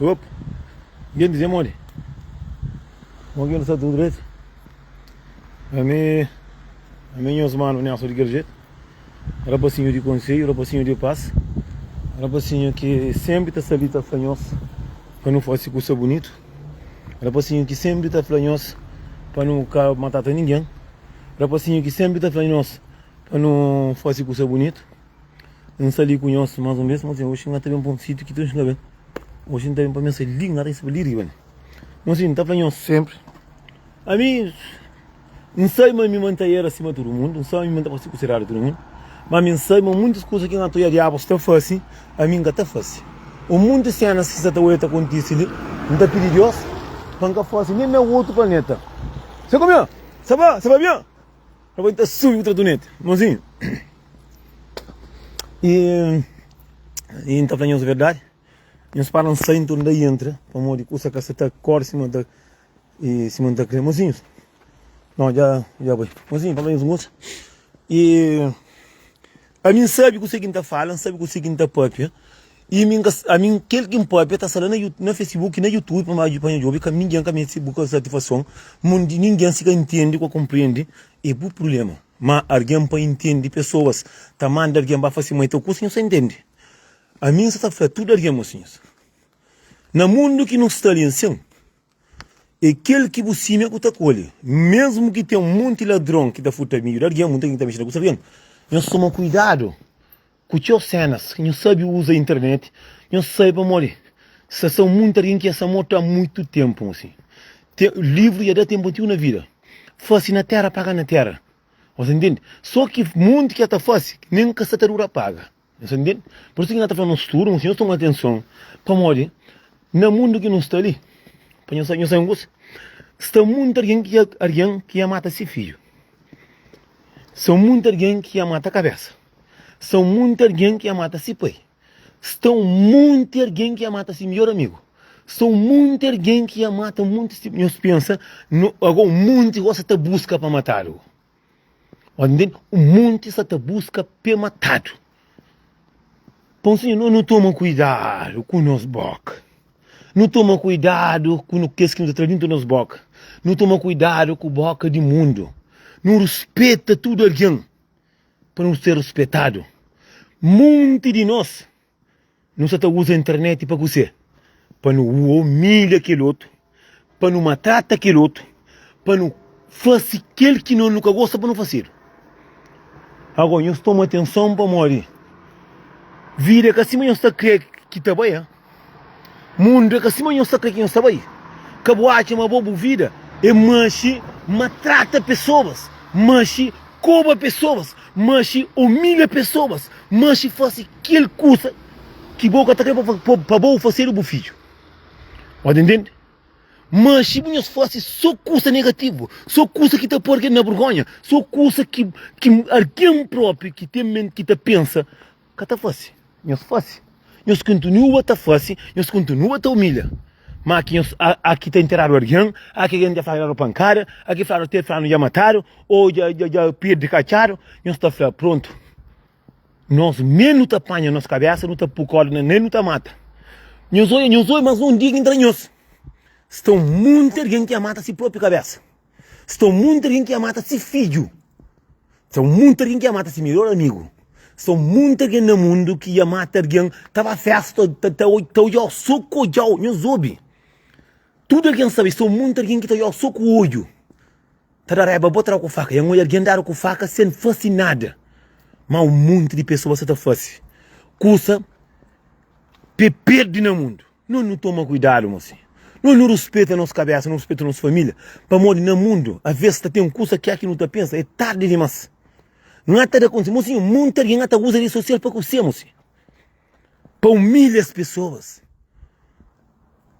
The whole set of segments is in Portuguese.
Opa, quem dizer, mole? Alguém não sabe tudo direito? A mim, os manos, não sou de jeito. Rapacinho de conselho, rapacinho de paz. Rapacinho que sempre está sabendo estar fanhoso para não fazer coisa bonito. Rapacinho que sempre está fanhoso para não matar ninguém. Rapacinho que sempre está fanhoso para não fazer coisa bonito. Não sei ali conheço mais ou menos, mas hoje não tem um bom sítio que tu não vê. Hoje não tem para mim ser lindo, nada isso ali, velho. Mas assim, está fanhoso sempre. A mim, não sei, mas me manter acima de todo mundo, não sei, me manter para considerar todo mundo. Mas me sei, mas muitas coisas que não estou a diabo estão fácil, a mim está fácil. O mundo de cenas que está acontecendo, não está pedindo Deus, para que faça nem meu outro planeta. Você comeu? Ça va bien? Eu vou estar subindo outra donete, mas assim. E está falando a verdade. Eles param sem em torno daí entra, para morrer com essa caceta cor em cima da cremosinhos. Não, já vai. Mas assim, para falar uns e a mim sabe o que o seguinte está falando, sabe o que o seguinte está próprio. E a mim aquele que próprio está falando no Facebook, no YouTube, para mais de jogo, que ninguém com Facebook a satisfação, ninguém se entende ou compreende, é o problema. Mas alguém para entender pessoas, tá mandando alguém para fazer muito coisa, não se entende. A mim está falando tudo alguém, mocinhos. No mundo que não está ali assim, aquele que você me acolhe, mesmo que tenha um monte de ladrão que dá fruta melhor, alguém muito que está mexendo com alguém. Nós tomamos cuidado com as cenas, que não sabe usar a internet, não sabe para morrer. Se são muita gente que essa moto há muito tempo, assim. Livro já dá tempo de na vida. Fácil na terra, paga na terra. Você entende? Só que muito que está fácil, nem que essa tarura paga. Você entende? Por isso que nós estamos falando nos turnos, senhores tomam atenção. Para morrer, no mundo que não está ali, para não saber um gosto, está muita gente que ia matar esse filho. São muita gente que ia matar a cabeça. São muita gente que ia matar esse pai. Estão muita gente que ia matar esse melhor amigo. São muita gente que ia matar muito. Nós pensa, agora um monte você te busca para matá-lo. Entende? Um monte você te busca para matá-lo. Então, assim, não toma cuidado com os bocas. Não toma cuidado com o que está trazendo nos bocas. Não toma cuidado com o boca do mundo. Não respeita tudo alguém para não ser respeitado. Muitos de nós não se usa a internet para você, para não humilhar aquele outro, para não matar aquele outro, para não fazer aquele que não nunca gosta para não fazer. Agora, nós tomamos atenção para morrer. Vida que acima nós está crendo que está bem. Mundo que acima nós está crendo que nós está bem. Caboate é uma boa vida. É manche, maltrata pessoas. Manche, cobra pessoas. Manche, humilha pessoas. Manche, faz aquele coisa que boca está querendo para bom fazer o filho. Entende? Manche, nós faz só coisa negativa. Só coisa que está por na vergonha. Só coisa que alguém próprio que tem mente, que pensa, que está fácil. Nós faz. Nós continua a estar fácil. Nós continua a estar humilha. Mas aqui está enterrado alguém, aqui alguém já falaram pancada, aqui falaram já mataram, ou já perde cacharam, nós está falando, pronto. Nós nem não apanha nossa cabeça, não está pucado, nem não está mata. Nós olhamos, mas não digam entre nós. Estão muita gente que mata a si própria cabeça. Estão muita gente que mata a si filho. Estão muita gente que mata a si melhor amigo. São muita gente no mundo que ia matar alguém, estava festa, está soco, não soube. Tudo alguém sabe, são muita gente que está soco o olho. Está a raiva, botar com faca, e alguém dar com faca sem fazer nada. Mas um monte de pessoas está fácil. Coisa, perde no mundo. Não toma cuidado, moço. Não respeita a nossa cabeça, não respeita a nossa família. Para morrer no mundo, a vez que tem um coisa que aqui não está pensa, é tarde demais. Não há nada acontecendo, moço, muita gente usa rede social para você, moço. Para humilhar as pessoas.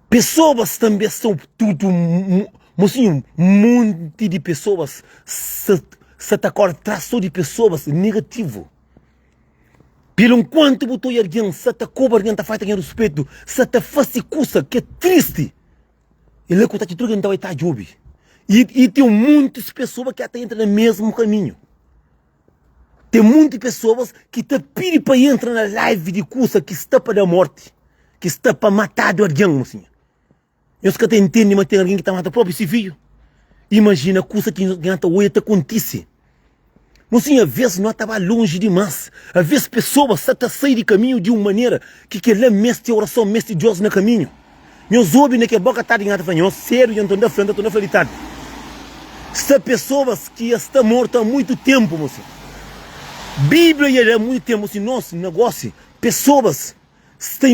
Pessoas também são tudo, mocinho, um monte de pessoas se atacam traço de pessoas negativo. Pelo enquanto botou alguém, se atacou alguém, está fazendo respeito, se te faz coisa que é triste. Ele é que está te trocando, então está job. E tem muitas pessoas que até entram no mesmo caminho. Tem muitas pessoas que te pedem para entrar na live de coisa que está para a morte. que está para matar alguém, mocinho. Eu que até entendo, mas tem alguém que está matando o próprio filho. Imagina a coisa que hoje acontece. Mocinho, às vezes não estava longe demais. Às vezes pessoas estão a sair de caminho de uma maneira que lê mestre oração, mestre Deus no caminho. Meus ouve que a boca está de engata, eu sério, eu estou na frente. São pessoas que estão mortas há muito tempo, mocinho. Bíblia há muito tempo, assim, nosso negócio, pessoas estão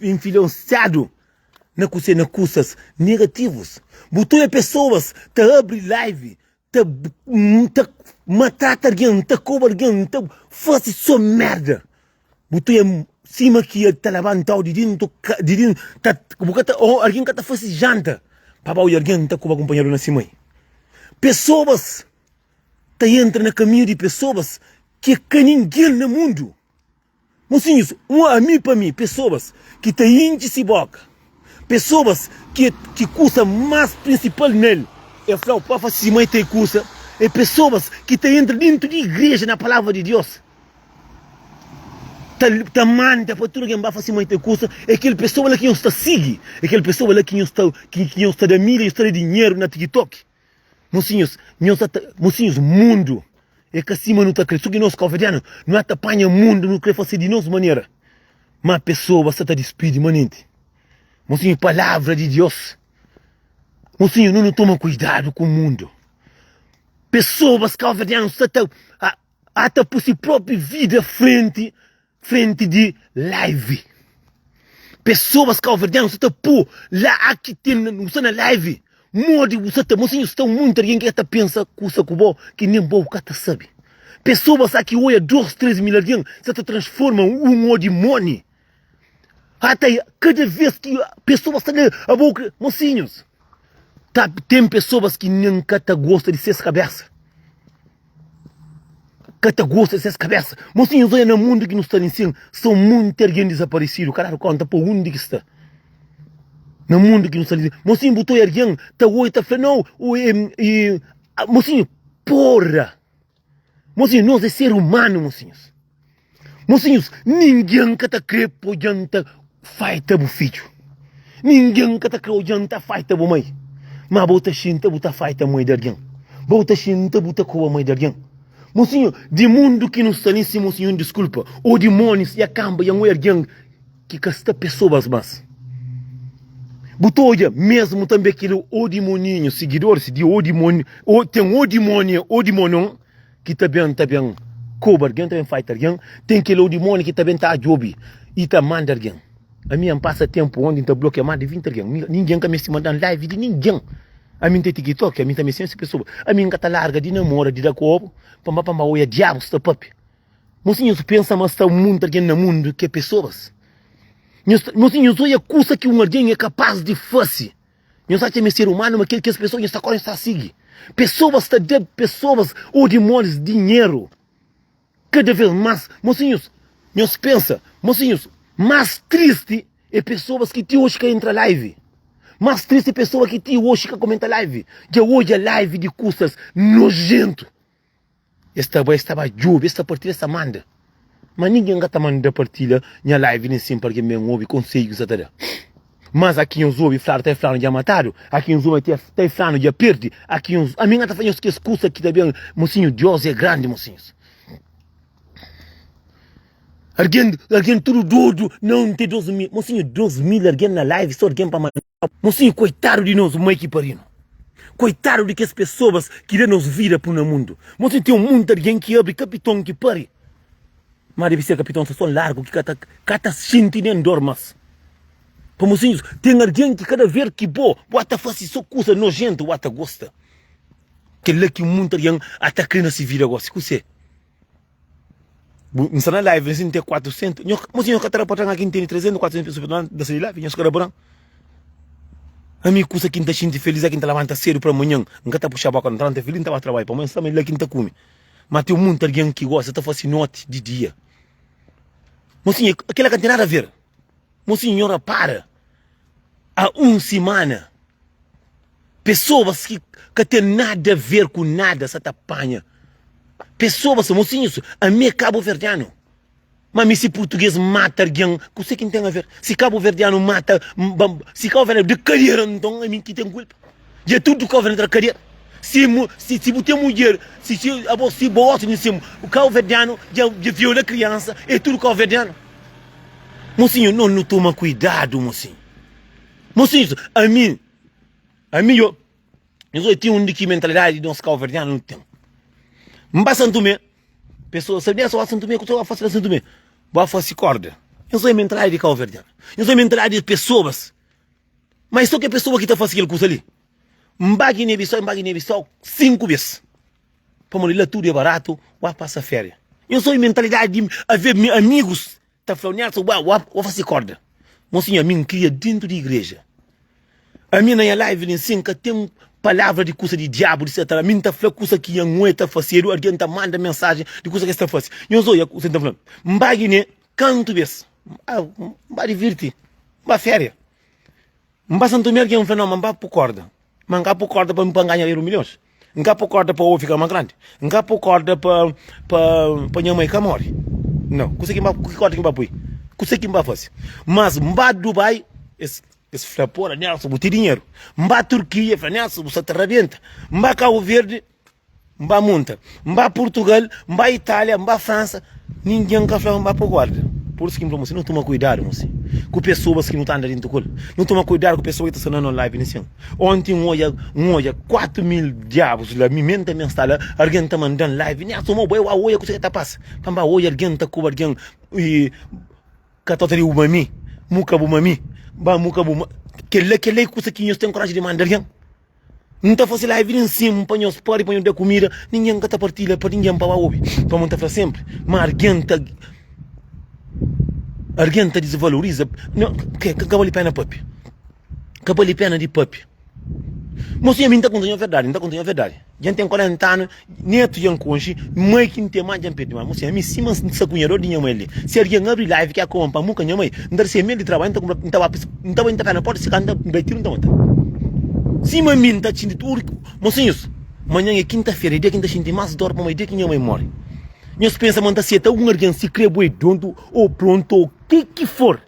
influenciadas na coisas negativas. Botou pessoas que abrem live, que matar alguém, que cobra alguém, que faz só merda. Botou cima que está levantado de dentro, alguém que está fazendo janta, para alguém está com o companheiro na cima. Pessoas que entram no caminho de pessoas que ninguém no mundo. Mocinhos, para mim, pessoas que têm índice boca, pessoas que custa mais principal nele, é falar para fazer mãe tem cursa, é pessoas que entram dentro da igreja na palavra de Deus. Manda para tudo que vai fazer mãe tem cursa, é aquela pessoa que não está seguindo, é aquela pessoa que não está da milha e está de dinheiro na TikTok. Mocinhos, mundo é que acima não está crescendo, que nós calvedianos não apanha o mundo, não quer fazer de nossa maneira. Mas a pessoa está despedindo, manente. Mocinho, palavra de Deus. Mocinho, não toma cuidado com o mundo. Pessoas calvedianas estão até por si própria vida frente de live. Pessoas calvedianas estão por lá aqui tem na live. Mocinho, estão muito alguém que até pensa que nem bom que sabe. Pessoas aqui hoje 2, 3 mil alguém se transformam em demônio. Até cada vez que pessoas estão a boca, mocinhos, tem pessoas que nunca gostam de ser cabeça. Que gosta de ser cabeça. Mocinhos, olha no mundo que nos está ensinando, são muito alguém desaparecido. Caralho, conta por onde que está. No mundo que não está dizendo, mocinho, botou alguém, está hoje, está falando, não, mocinho, porra. Mocinho, nós é ser humano, mocinhos. Mocinhos, ninguém que está crendo que adianta faita o filho. Ninguém que está crendo que adianta faita a mãe. Mas bota xinta, bota faita a mãe de alguém. Bota xinta, bota com a mãe de alguém. Mocinho, de mundo que não está ensinando, mocinho, desculpa, o demônios e a camba e a mulher alguém que gasta pessoas mais. Botou mesmo também aquele o demoninho, seguidores de o demônio, tem o demônio que também cobra alguém, também faz alguém, tem aquele o demônio que também está a job e está manda alguém. A minha passa tempo onde está bloqueado mais de 20 alguém, ninguém que me se manda live de ninguém. A minha tem TikTok, a minha também sem essa pessoa, a minha está larga de namoro, de dar copo, pamba, olha, diabo, está papi. Mocinhos, pensa, mas está muito alguém no mundo que é pessoas. Mocinhos, olha a coisa que alguém é capaz de fazer. Não sabe que é ser humano, mas que as pessoas estão a seguir. Pessoas, ou demônios, dinheiro. Cada vez mais, mocinhos, nós pensa, mocinhos, mais triste é pessoas que te hoje que entra live. Mais triste é pessoa que te hoje que comenta live. Que hoje é live de coisas nojento. Esta jovem, esta partida, esta manda. Mas ninguém está mandando partilha na live nem sempre porque me ouve consigo saber. Mas aqui uns ouve falar até falando já mataram, aqui uns ouve até falando já perde, aqui uns a minha está fazendo que escuta que também, mocinho, Deus é grande, mocinhos. Alguém tudo doido, não tem 12 mil, mocinho, 12 mil alguém na live, só alguém para mandar. Mocinho, coitado de nós, mãe que parino. Coitado de que as pessoas que nos viram para o mundo. Mocinho, tem muito alguém que abre capitão que pare. Mas deve ser capitão, só largo, que cata sente nem dormas. Mocinhos, tem alguém que cada vez que bota faz só coisa nojenta, bota gosta. Que lá que muito alguém até querendo se vira gosta, que você. Não na live, não tem 400. Mocinho, eu quero para aqui tem 300, 400 pessoas da sua live, eu quero para a minha coisa que está gente feliz, que está levanta cedo para amanhã, não está puxar a boca, não está feliz, não está trabalhar para amanhã, também lá que está come. Mas tem muito alguém que gosta, está fazendo noite de dia. Mocinho, aquela que não tem nada a ver. Mocinho, para. Há uma semana, pessoas que têm nada a ver com nada, se apanha. Pessoas, mocinhos, a minha cabo verdiano. Mas se português mata alguém, o que tem a ver? Se cabo-verdiano mata, se cabo-verdiano de carreira, então é mim que tem culpa. E é tudo cabo-verdiano de carreira. Se você mulher, se bosta em cima, o cabo-verdiano já viola a criança, é tudo cabo-verdiano. Mocinho, não toma cuidado, mocinho. Mocinho, a mim, eu tenho uma mentalidade de nosso cabo-verdiano, não tenho. Mas Santo Tomé, pessoas, sabia só Santo Tomé, que eu faço Santo Tomé. Vou fazer corda. Eu sou a mentalidade de cabo-verdiano. Eu sou a mentalidade de pessoas. Mas só que a pessoa que está fazendo aquilo custa ali. Mbagi Nevisol 5 vezes. Para morrer lá tudo é barato, vai passar férias. Eu sou a mentalidade de haver amigos, tá falando, vou fazer corda. Mocinho, a mim cria dentro da igreja. A minha na live assim, que tem palavra de coisa de diabo, de etc. A mim está falando coisa que não está fazendo, alguém está manda mensagem de coisa que está fazendo. Eu sou a coisa que está falando. Mbagi ne, canto vezes. Vai divertir. Vai férias. Mbá Santo Tomé, alguém falou, não, mbá por corda. Mas não por corda para ganhar €1 milhões. Não por corda para o ficar mais grande. Não por corda para minha mãe que morre. Não. Coisa que corda que mbá põe. Coisa que mbá faz. Mas mbá Dubai, esse flapora, Nelson, botar dinheiro. Mbá Turquia, Nelson, você te arrebenta. Mbá Cabo Verde, mbá monta. Mbá Portugal, mbá Itália, mbá França. Ninguém quer falar mbá por corda. Por isso que você não toma cuidado, moço. Com pessoas que não estão dentro do colo. Não toma cuidado com pessoas que estão sendo live nesse ano. Ontem olha 4.000 diabos lá, me mente mensagem, alguém está mandando live. Não, sou boi, olha o que está passando. Pamba, olha alguém está com alguém e catotari o mami, muca o mami, ba muca o que lei coisa que nós temos coragem de mandar alguém. Não está fazendo live em cima, para nós pode para de comida, ninguém está partilha para ninguém para ouvir. Para montar fazer sempre, mas alguém está alguém te desvaloriza. Não, que vale a pena, papi? Que vale a pena de papi? Mocinha, mim está contando a verdade, não está contando a verdade. Já tem 40 anos, neto já conche, mãe que não tem mais, já perde mais. Mocinha, mim cima se cunhador de minha mãe ali. Se alguém abre live que a compra, muca minha mãe, não deve ser meio de trabalho, não estava indo na porta, se canta, vai tirar, não está. Cima mim está tinha tudo. Mocinhos, amanhã é quinta-feira, dia quinta-feira, mais dor para mãe, dia que minha mãe morre. Nós pensamos que se até alguém se crê boi dondo ou pronto ou que for.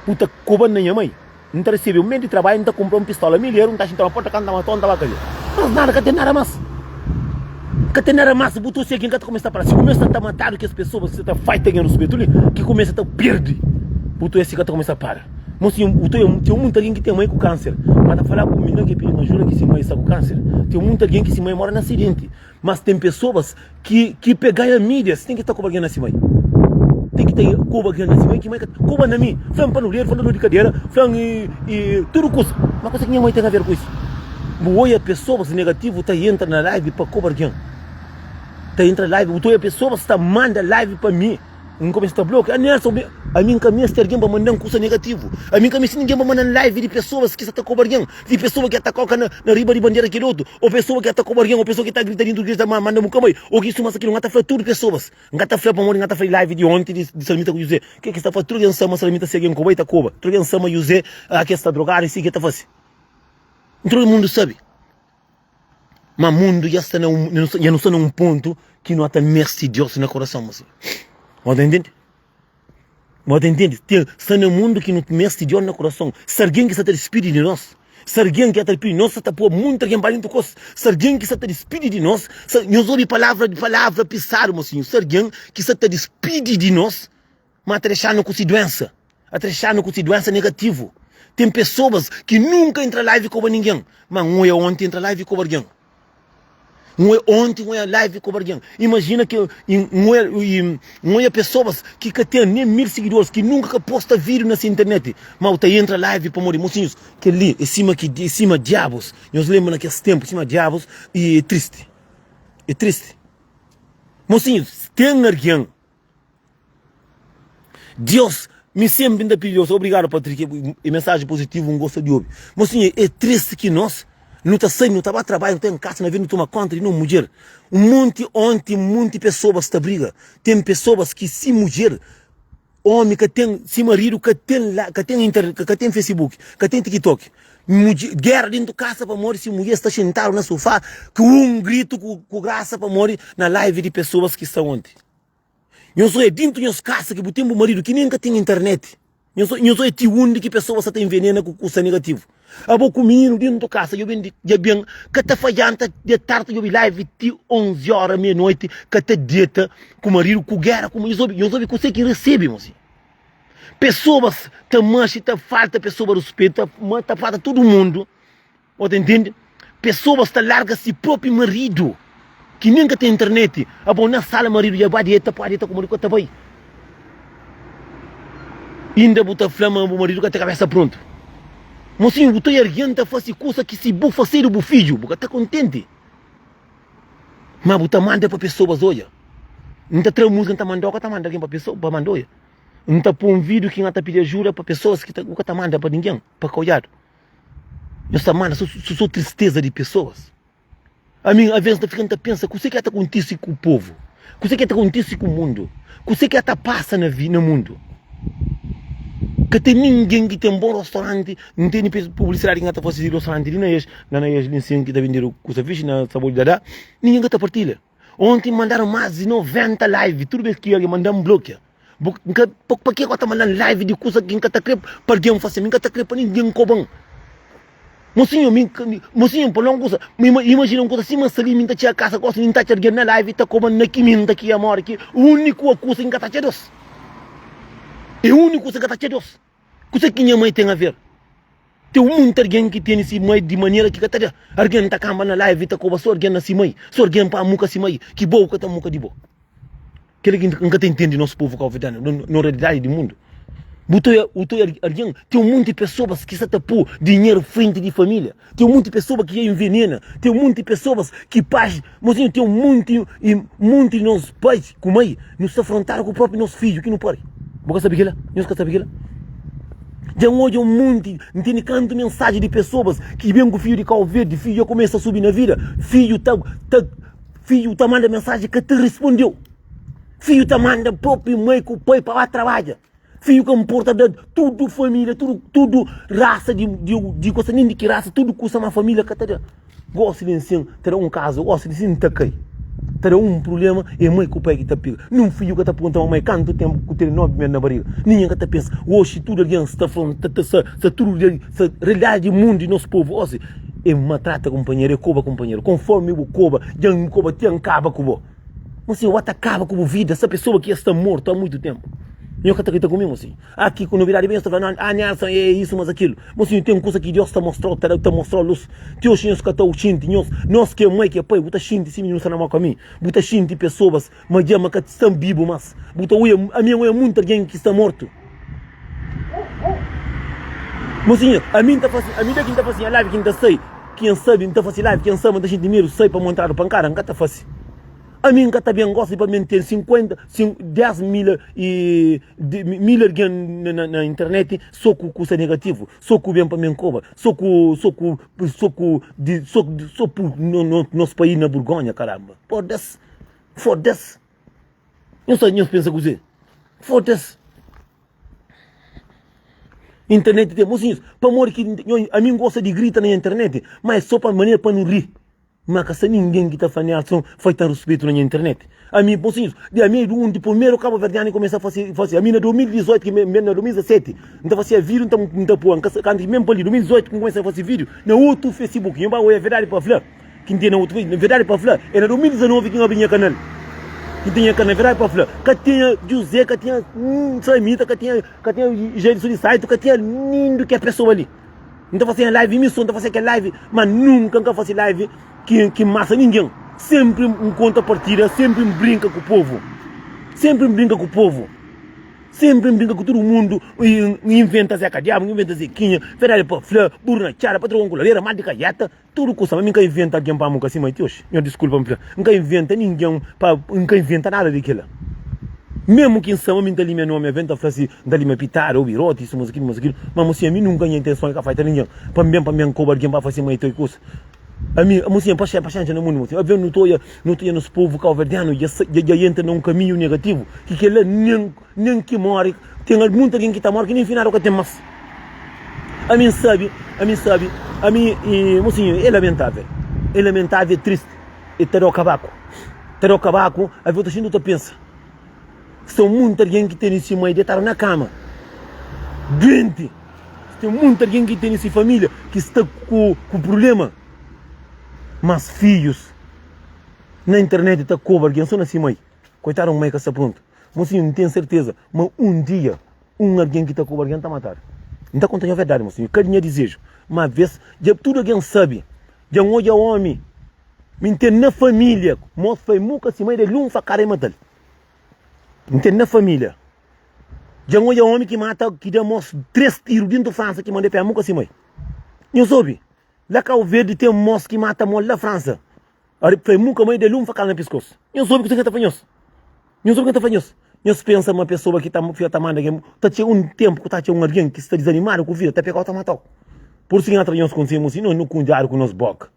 Puta, coba na minha mãe. Não está recebendo um meio de trabalho, não está comprando pistola, €1.000, não está achando uma porta, canta uma tonta, vai cair. Mas nada, que tem nada mais. Que tem nada mais, botou se alguém que começa a parar. Se começa a matar que as pessoas que estão fighting no subtuli, que começa a perder. Botou esse que começa a parar. Mocinho, tem muita gente que tem mãe com câncer. Para falar com o menino que pediu ajuda que se mãe está com câncer. Tem muita gente que se mãe mora no acidente. Mas tem pessoas que pegam a mídia, tem que estar com alguém nessa mãe. Tem que ter com alguém nessa mãe, que mãe cuba na mim. Flam para mulher, falando de cadeira, flam e tudo coisa. Mas coisa que minha mãe tem a ver com isso. Boa pessoas negativas tá entra na live para cobrar alguém. Tá entra na live, boa pessoas tá manda live para mim. Não começa a bloquear. A mim caminha se alguém para mandar um curso negativo. A mim caminha se ninguém para mandar live de pessoas que estão com alguém. De pessoas que estão colocando na riba de bandeira que outro. Ou pessoa que está com alguém. Ou pessoa que está gritando dentro da igreja, mandando um camai. Ou que isso, mas aquilo, não está falando tudo pessoas. Não está falando para morrer, não está falando live de ontem de Salamita com o José. O que está falando? Tudo que sama Salamita se alguém com o Baita Coba. Tudo que sama José, que está drogado e sim que está fazendo. Todo mundo sabe. Mas o mundo já não está num ponto que não está mercy de Deus no coração, mas você entende? Você entende? Está no mundo que não tem mercy de Deus no coração. Se alguém que está despedido de nós, se alguém que está despedido de nós, está por muito alguém para dentro do costo. Se alguém que está despedido de nós, nós ouvimos palavra pisar, mocinho. Se alguém que está despedido de nós, mas está deixando com doença, está deixando com doença negativo. Tem pessoas que nunca entram live com ninguém, mas um é ontem entra live com alguém. Ontem uma live com alguém. Imagina que uma pessoas que tem nem 1.000 seguidores, que nunca posta vídeo nessa internet, mas entra live para morrer. Mocinhos, que ali, em cima diabos. Nós lembramos naqueles tempos, em cima diabos, e é triste. É triste. Mocinhos, tem alguém. Deus me sempre ainda pediu, obrigado, Patrick, e mensagem positiva, gosto de ouvir. Mocinhos, é triste que nós não está saindo, não está para trabalho, não tem casa, não vem, não toma conta de uma mulher. Ontem, muitas pessoas estão briga. Tem pessoas que se mulher, homem que tem, se marido que tem internet, que tem Facebook, que tem TikTok, guerra dentro de casa para morrer, se mulher está sentada no sofá, com grito, com graça para morrer, na live de pessoas que estão ontem. Eu sou dentro de casa que tem um marido que nunca tem internet. Eu sou tio onde que pessoa só tem veneno com coisa negativo. A boca menino dentro de casa, eu bem que tá falhando de tarde eu vi live de 11 horas meia-noite que tá dieta com o marido com guerra, como eu soube que você que recebe, moço. Pessoas te mancha, te falta pessoa respeito, te falta todo mundo. Você entende? Pessoas te larga si próprio marido que nunca tem internet. A bom na sala marido já vai dieta com o marido que tá bem. Ainda bota flama o marido que tem a cabeça pronto. Mocinho, botou erguendo a fazer coisa que se bufa ser o filho, porque está contente. Mas botar manda para pessoas, olha. Não está três músicas, não está mandando, está mandando alguém para pessoa, para mandar, olha. Não está pôr um vídeo que não está pedindo ajuda para pessoas que está mandando para ninguém, para cuidar. Eu está mandando, sou tristeza de pessoas. A mim, às vezes, está ficando a pensar, o que está acontecendo com o povo? O que está acontecendo com o mundo? O que está passando no mundo? Que tem ninguém que tem um bom restaurante, não tem publicidade que está fazendo restaurante, não é linha que está vendendo coisa fixe na sabor de dar, ninguém que está partilha. Ontem mandaram mais de 90 live, tudo bem que alguém mandaram um bloco. Para que está mandando live de coisa que está querendo para alguém fazer, ninguém está querendo para ninguém cobrar. Mocinho, por longa coisa, imagina uma coisa assim, mas ali, minta tinha casa, gosta de estar alguém na live, está cobrando aqui, minta aqui, amor, aqui, o único coisa que está cheio. É o único que está cheio. O que minha mãe tem a ver? Tem muito alguém que tem esse mãe de maneira que está alguém está camba na live, está com só alguém assim mãe, só alguém para a muca assim mãe, que boa que está muca de boa. Aquele que nunca entende nosso povo calvidano, na realidade do mundo. Alguém, tem um monte de pessoas que está pôr dinheiro frente de família. Tem um monte de pessoas que envenena. Tem um monte de pessoas que paz. Mozinho, tem um monte de nossos pais, como aí, nos afrontaram com o próprio nosso filho, que não pode. Você sabe aquilo? Não sabe aquilo? Já hoje um monte, entende? Canto mensagem de pessoas que vêm com o filho de Cabo Verde, filho começa a subir na vida, filho tá manda mensagem que te respondeu. Filho tá manda próprio mãe com o pai para lá trabalhar. Filho que importa de tudo família, tudo raça de coisa, nem de que raça, tudo coisa uma família que tá. Gosto de ensinar, terá um caso, gosto de ensinar, tá cai. Terá um problema e a mãe que o pai que está pega. Não filho que está perguntando a mãe quanto tempo que tem 9 meses na barriga. Ninguém que está pensando, hoje tudo alguém está falando, essa realidade do mundo e nosso povo, hoje é uma trata companheiro, é coba companheiro. Conforme o coba, já um coba tem acaba com o mas se o acaba com a vida, essa pessoa que está morta há muito tempo. Eu que está comigo, assim. Aqui, quando virar bem, estou falando, Nelson, é isso, mas aquilo. Mas tem uma coisa que Deus está mostrando, está mostrando luz. Tem os chineses que estão xinti, nós que é mãe, que é pai, buta xinti, se não está na caminho. Buta xinti pessoas, mas já que estão vivos, mas. Buta a minha mãe é muito alguém que está morto. Mocinha, a mim daqui está fazendo live, quem está sei, quem sabe, está fazendo live, quem sabe, a gente mira, sei para montar o pancara, não está fazendo. A mim que também gosta de manter 10 mil na internet, só com coisa negativo, só com bem para mim cobra, só por nosso país na Borgonha, caramba. Foda-se. Não sei, não pensa coisa. Foda-se. Internet tem mocinhos, para morrer que a mim gosta de gritar na internet, mas só para maneira para não rir. Mas se ninguém que está fazendo ação foi ter respeito na internet. A mim, mocinhos, a mim, do primeiro Cabo Verdeano começa a fazer. A mim, em 2018, que mesmo em 2017, não fazia vídeo, não está pôr. Quando mesmo para ali, 2018, que começa a fazer vídeo, no outro Facebook, eu vou verdade para falar. Quem tem no outro vídeo, verdade para falar, era 2019 que eu abri o canal. Que tinha canal, verdade para falar. Que tinha José, que tinha Samita, que tinha gente de site, que tinha lindo que é a pessoa ali. Não fazia live, missão, não fazia live, mas nunca fazia live que massa ninguém. Sempre um contrapartida, sempre brinca com o povo. Sempre brinca com o povo. Sempre brinca com todo mundo. E inventa Zeca Diabo, inventa Zequinha, verdade para flor, burna, chara, patrão, colareira, mádica, yata, tudo coisa. Mas nunca inventa alguém para muca assim, mas Deus, desculpa-me, nunca inventa ninguém, nunca inventa nada daquilo. Mesmo que em São Paulo, ali meu nome, evento, assim, dali me pitar, ou virote, isso, mas aquilo, mas assim, a mim nunca tinha intenção de fazer ninguém. Para mim, cobrar alguém para fazer mais coisa. A mim, assim, para chegar no mundo, eu vejo não estou nos povos calverdianos, já entra num caminho negativo, que ele nem que morre, tem muita gente que está morto, que nem final que tem mais. A mim sabe, assim, é lamentável, é triste, é ter o cabaco, a vezes a gente pensa. São muita alguém que tem em cima e deitaram na cama. Doente. Tem muita alguém que tem em família que está com problema. Mas filhos, na internet está com alguém, só assim mãe. Coitado, mãe que está pronto. Mas sim, não tenho certeza. Mas um dia, alguém que está com alguém está a matar. Não está contando a verdade, mocinho. Cadinha desejo. Uma vez, já tudo alguém sabe. Já um olho homem. Me entende na família. Moço foi muca assim, mãe dele, um facada e matar. Me entende na família. Já um olho homem que mata, que dá moço 3 tiros dentro da França, que manda para a muca assim, mãe. Não soube. Lá cá o verde tem um moço que mata mole da França. Foi muca mãe dele, um facada no pescoço. Não soube o que você está fazendo. Não soube o que está fazendo. Não se pensa uma pessoa que está mandando, está tinha um tempo que está tinha alguém que está desanimado com a vida, está pegando está matar. Por isso que nós conseguimos assim, não cuidar com o nosso boca.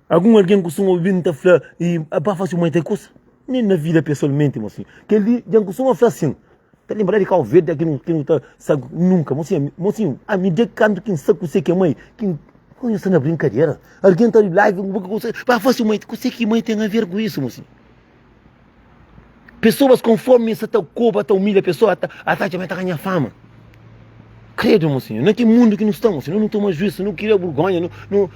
Alguém costuma vir e falar e abafa-se uma coisa. Nem na vida pessoalmente, mocinho. Que ele já costuma falar assim. Está lembrado de cá o verde que não está nunca, mocinho. A me dê canto quem sabe você que é mãe. Quem conhece na brincadeira. Alguém está em live, vai fazer uma coisa que mãe tem a ver com isso, mocinho. Pessoas conforme essa tal coba, tal humilha a pessoa, até também está ganhando fama. Credo, mocinho, não é que mundo que nós estamos, mocinho, não toma juízo, não queria vergonha,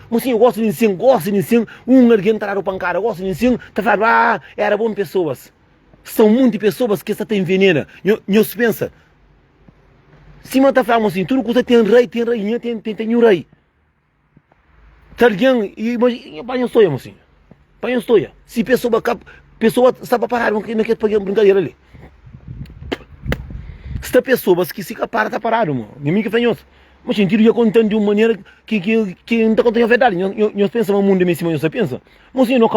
mocinho, eu gosto de ensino, alguém está o pancada, gosto de ensino, está falando, era bom pessoas. São muitas pessoas que essa tem veneno. Eu se pensa, se mata falando assim, tudo que você tem rainha, tem um rei. Tá alguém, imagina, pai, eu estou, mocinho, pai, eu estou, se pessoa está parada, não quer pagar brincadeira ali. Se tem pessoas que se para, está parado, mano. Ninguém que faz isso. Mas a gente ia contando de uma maneira que não está contando a verdade. Nós pensamos no mundo em cima, nós pensamos. Mas se nós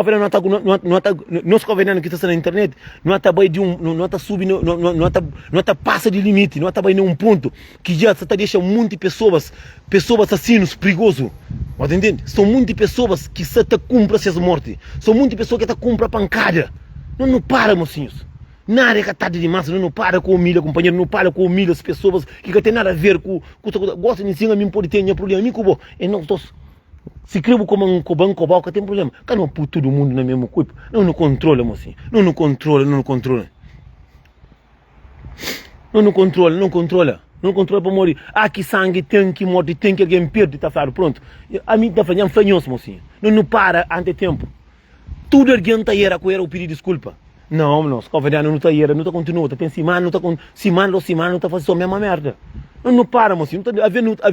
governando que está na internet, não está bem de não está subindo, não está passa de limite, não está bem num ponto que já está deixando muitas pessoas assassinos, perigosos. Está entendendo? São muitas pessoas que se cumprem essas mortes. São muitas pessoas que cumprem a pancada. Não para, mocinhos. Nada é catado de massa, não para com humilha, companheiro, não para com humilha as pessoas que não tem nada a ver com gosta de ensinar a mim pode ter problema, a mim como é não estou se crebo como um cobão que tem problema, cara não pôr todo mundo na mesma coisa, não controla, mocinho, não controla para morrer, que sangue tem que morte, tem que alguém perde, tá falando, pronto, a mim tá fazendo fanhoso, mocinho, não para ante tempo, tudo alguém está era com o pedir desculpa. Não, se governando não está aí, não está continua, tem semana, não está com semana, não está fazendo a mesma merda. Não para, mocinho, não está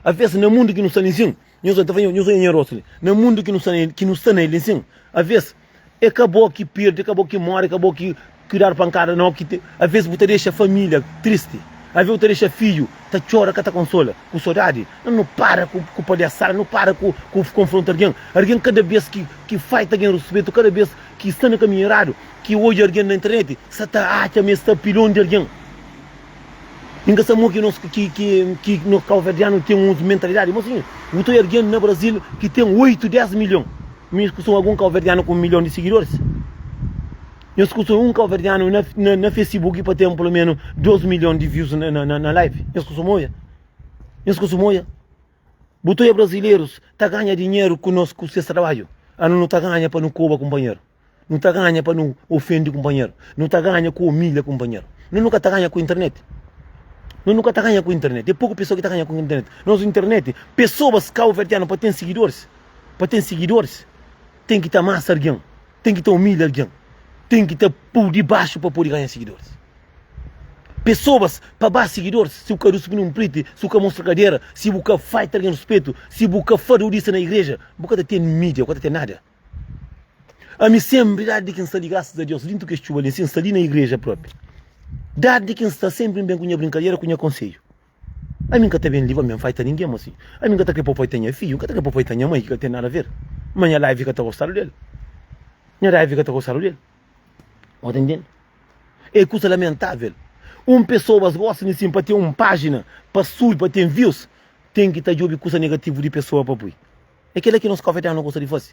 a vez no mundo que não está assim, eu sou em no mundo que não está nele assim, a vez acabou que perde, acabou que morre, acabou que criar pancada, não, que a vez você deixa a família triste. Aí você deixa filho, tá chora, tá consola, com saudade. Não para com palhaçada, não para com confronto alguém. Alguém cada vez que faz alguém respeito, cada vez que está no caminho errado, que hoje alguém na internet, você está pilhão de alguém. Ninguém sabe que no calverdiano tem uma mentalidade. Mas assim, eu estou alguém no Brasil que tem 8, 10 milhões. Me escutam algum calverdiano com 1 milhão de seguidores. Eu escuto um calverdiano na Facebook para ter pelo menos 12 milhões de views na live. Eu escuto moia. Botou brasileiros, tá ganha dinheiro conosco com seu trabalho. Não está ganha para não cobrar companheiro. Não está ganha para não ofender companheiro. Não está ganha com humilha companheiro. Não nunca está ganha com a internet. Não nunca está ganha com a internet. É pouco pessoa que está ganha com a internet. Nós internet, pessoas calverdianas para ter seguidores. Tem que estar massa alguém. Tem que estar humilha alguém. Tem que estar por debaixo para poder ganhar seguidores. Pessoas para baixo seguidores, se o cara subir um plite, se o cara mostra cadeira, se o cara faz ter respeito, se o cara faz isso na igreja, o cara tem mídia, o cara tem nada. A mim sempre dá de quem está ali, graças a Deus, lindo que estou ali, está ali na igreja própria. Dá de quem está sempre bem com a brincadeira, com o conselho. A mim que está bem livre, a mim não faz ninguém, mas assim. A mim que está que papai tenha filho, que está que papai tenha mãe, que não tem nada a ver. Amanhã live que está gostando dele. Minha live que está gostando dele. Está entendendo? É coisa lamentável. Pessoas gostam de simpatia, uma página para subir, para ter views, tem que estar de ouvir coisa negativa de pessoa para pôr. É aquele que nós conversamos não gosta de fazer.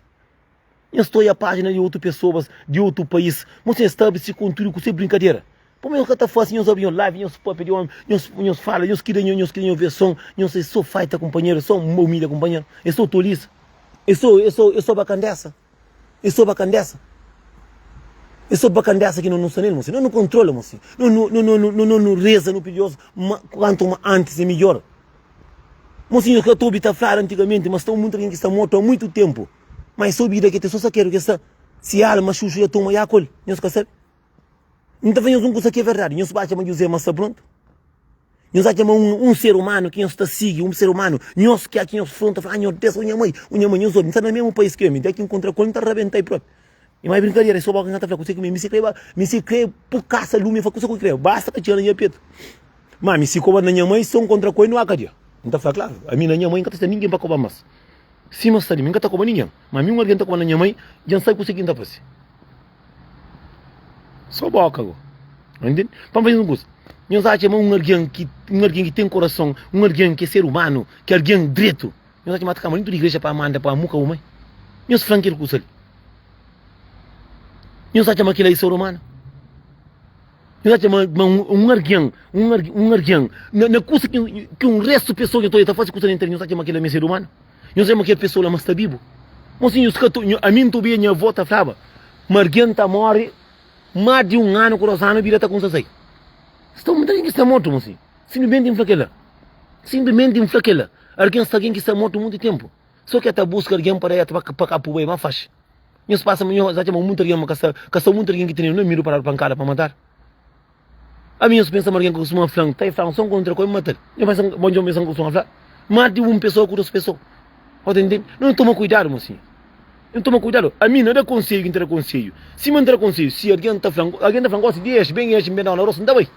Eu estou a página de outras pessoas, de outro país, você está se contudo com sem brincadeira. Por mim, o que está fazendo, nós abrimos live, nós podemos, nós falamos, nós queremos ver som, nós sou fighter companheiro, sou humilha companheiro, eu sou tolice, eu sou bacana dessa. Essa bacandaça aqui não está nele, moço. Não controla, moço. Não reza, não pediu. Quanto antes é melhor. Mocinho, que eu estou a falar antigamente, mas tem muita gente que está morto há muito tempo. Mas sou vida que te só quero que essa se alma chuchu e a toma e a colhe. Não se sabe? Então venhamos um coisa que é verdade. Não se bate a dizer, mas está pronto. Não se bate um ser humano que não está seguindo, um ser humano. Não se quer aqui não se fronta, fala, não desce, minha mãe, não soube. Não está no mesmo país que eu, daqui encontra a colhe, não está arrebentando aí próprio. E mais brincadeira, só para cantar, você que me se crê por caça lume, foi coisa que eu creio. Basta que tinha na minha peito. Mas me se cobra na minha mãe, são contra a colhe, não há cadeia. Então foi claro, a minha mãe não está ninguém para cobrar mais. Se mas está ninguém está cobrar ninguém, mas minha alguém está cobrando na minha mãe, já não sabe o que está fazendo. Só boca agora, entende? Para fazer um curso, não sabe um alguém que tem coração, um alguém que é ser humano, que é alguém direito, não sabe matar muito de igreja para mandar para a muca mãe, não se franqueiro curso ali, não sabe aquilo é ser humano. Um arguião, na coisa que um resto de pessoas que estão fazendo coisa na internet, não sabe aquele é ser humano, não sabe aquele pessoa mas está vivo. Mocinho, a mim tu bem minha avó tá falava, marguião está morre, mais de um ano com os anos vira tá com vocês. Estão muito que está morto, mocinho. Simplesmente enfraquela. Alguém está que está morto há muito tempo. Só que até busca alguém para ir para cá para o mas faz. Não se passa melhor, já muito alguém que está muito alguém que tem não miro para a pancada para matar. A minha pensa que alguém com uma flanca, tem flanca, são contra coisa matar. Eu penso que bom dia mesmo com uma flanca. Mais de uma pessoa com duas pessoas. Entende? Não toma cuidado, mocinho. Não toma cuidado. A mim não é conselho que entra conselho. Se manter conselho, se alguém está flanco, se deixa bem bem na roça, não dá bem.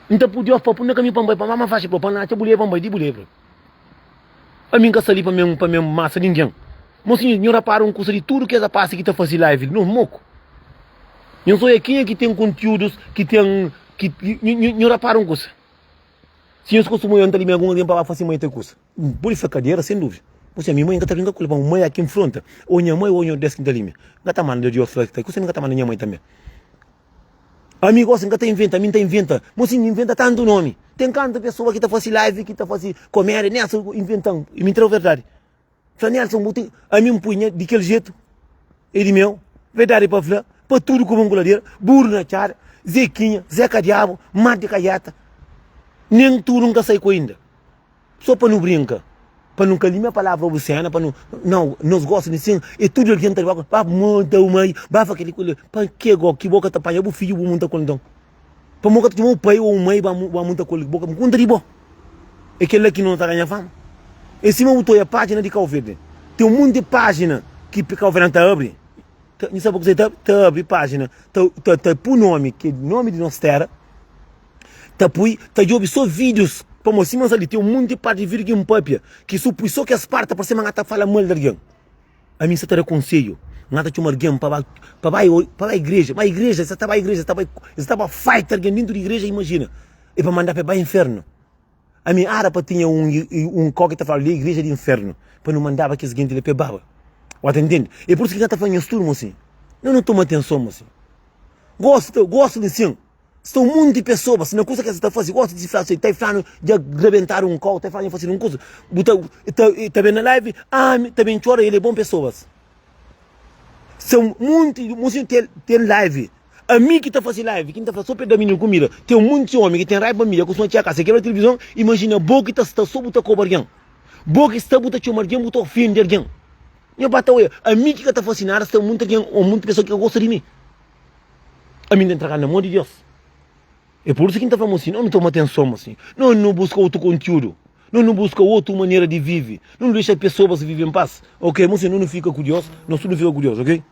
Então podia para pôr na caminho para a mamãe faz para na tabulê para de bulê. A mim que sali para mim massa ninguém. Mocinho, não repara um curso de tudo que essa passa que está fazendo live, não moco. Não sou aqui que tem conteúdos que tem não repara um curso. Se eu costumo entrar ali algum tempo para fazer muita coisa. Por isso cadeira sem dúvida. Você minha mãe que está brincando com a mãe aqui em fronte. Ou minha mãe ou minha desk da linha. Não está mandando de oferta. Você não está mandando minha mãe também. Amigo, você não está inventa, a mim está inventa. Mocinho inventa tanto nome. Tem tanta pessoa que está fazendo live, que está fazendo comédia, Nelson inventando. E me entrou verdade. Falei, Nelson, a mim me punha daquele jeito. Ele meu, verdade para falar, para tudo como um goladeiro, burro na cara, Zequinha, Zeca Diabo, Mate de Caiata. Nem tu nunca sai com ainda. Só para não brincar. Para não calimar a palavra oceana, para não, nós gostamos de assim, e tudo aqui entra debaixo, para montar o meio, para aquele coisa, para que boca te apanha, o filho, o muita coisa. Para montar o pai ou o meio, para montar coisa, boca, conta de boa. É aquele que não está ganhando fama. Em cima botou a página de Cabo Verde. Tem um monte de página que Cabo Verde está abre. Não sabe o que está abre página, está por nome, que é nome de nossa terra, está de só vídeos. Como assim, mas ali tem um monte de parte de vídeo que um papia, que supõe só que as partes para cima está falando mal de alguém. A mim você está conselho, nada de uma alguém para a igreja, mas a igreja, você estava a igreja, estava fight alguém dentro da igreja, imagina, e para mandar para o inferno. A minha área para tinha um coque que está falando de igreja de inferno, para não mandar para que alguém lhe pegava. Ou entende? E por isso que está falando isso tudo, assim. Não toma atenção, assim. Gosto de sim. Estão um monte de pessoas, não coisa que você está fazendo, gosta de falar, está falando de arrebentar um carro, está falando de fazer uma coisa, está vendo na live, também chora, ele é bom pessoas. São muito, tem live. A mim que está fazendo live, quem está fazendo só pedaminho comida, tem um monte de homem que tem raiva minha, que são tia casa, que na televisão, imagina, boa que está só botar com alguém. Boa que está botar com alguém, botar fim de alguém. Eu bato a mim que está fazendo nada, tem muita pessoa que gosta de mim. A mim de entrar na mão de Deus. É por isso que está falando assim, não toma atenção assim, não busca outro conteúdo, não busca outra maneira de viver, não deixa as pessoas viver em paz, ok? Você não fica curioso, não fica curioso, ok?